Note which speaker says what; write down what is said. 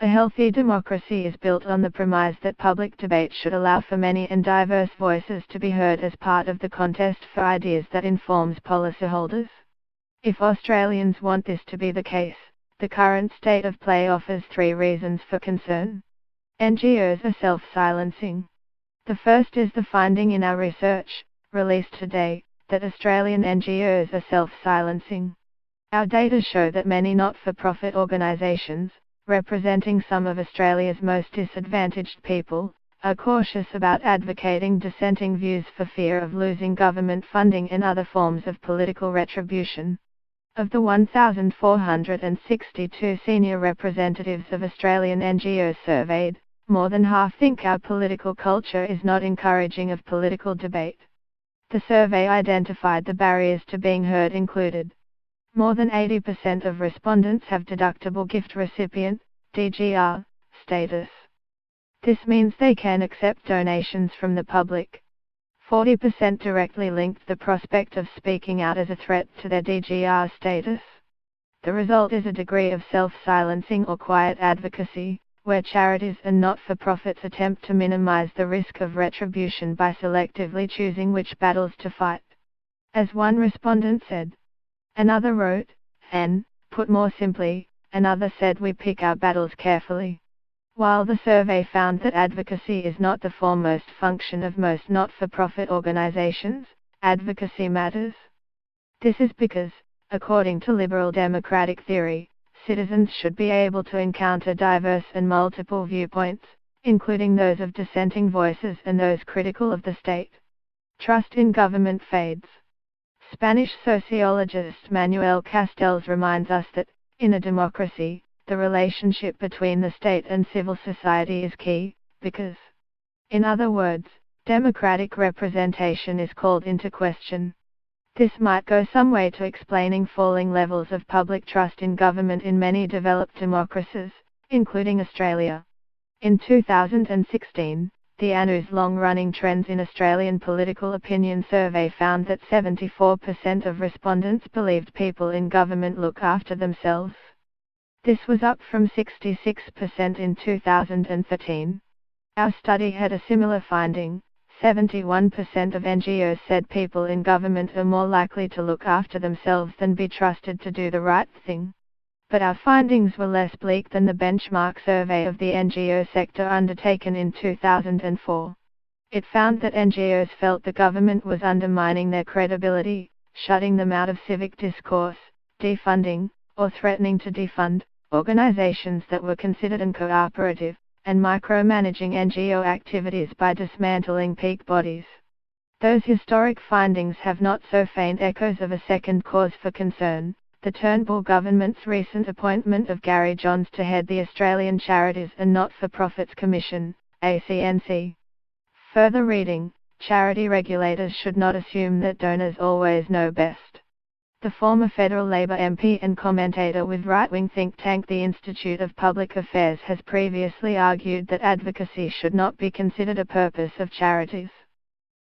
Speaker 1: A healthy democracy is built on the premise that public debate should allow for many and diverse voices to be heard as part of the contest for ideas that informs policyholders. If Australians want this to be the case, the current state of play offers 3 reasons for concern. NGOs are self-silencing. The first is the finding in our research, released today, that Australian NGOs are self-silencing. Our data show that many not-for-profit organisations, representing some of Australia's most disadvantaged people, are cautious about advocating dissenting views for fear of losing government funding and other forms of political retribution. Of the 1,462 senior representatives of Australian NGOs surveyed, more than half think our political culture is not encouraging of political debate. The survey identified the barriers to being heard included: more than 80% of respondents have deductible gift recipient (DGR) status. This means they can accept donations from the public. 40% directly linked the prospect of speaking out as a threat to their DGR status. The result is a degree of self-silencing or quiet advocacy, where charities and not-for-profits attempt to minimize the risk of retribution by selectively choosing which battles to fight. As one respondent said. Another wrote, and, put more simply, another said we pick our battles carefully. While the survey found that advocacy is not the foremost function of most not-for-profit organizations, advocacy matters. This is because, according to liberal democratic theory, citizens should be able to encounter diverse and multiple viewpoints, including those of dissenting voices and those critical of the state. Trust in government fades. Spanish sociologist Manuel Castells reminds us that, in a democracy, the relationship between the state and civil society is key, because, in other words, democratic representation is called into question. This might go some way to explaining falling levels of public trust in government in many developed democracies, including Australia. In 2016, the ANU's long-running Trends in Australian Political Opinion survey found that 74% of respondents believed people in government look after themselves. This was up from 66% in 2013. Our study had a similar finding. 71% of NGOs said people in government are more likely to look after themselves than be trusted to do the right thing. But our findings were less bleak than the benchmark survey of the NGO sector undertaken in 2004. It found that NGOs felt the government was undermining their credibility, shutting them out of civic discourse, defunding, or threatening to defund organizations that were considered uncooperative, and micromanaging NGO activities by dismantling peak bodies. Those historic findings have not so faint echoes of a second cause for concern: the Turnbull government's recent appointment of Gary Johns to head the Australian Charities and Not-for-Profits Commission, ACNC. Further reading: charity regulators should not assume that donors always know best. The former federal Labor MP and commentator with right-wing think tank the Institute of Public Affairs has previously argued that advocacy should not be considered a purpose of charities.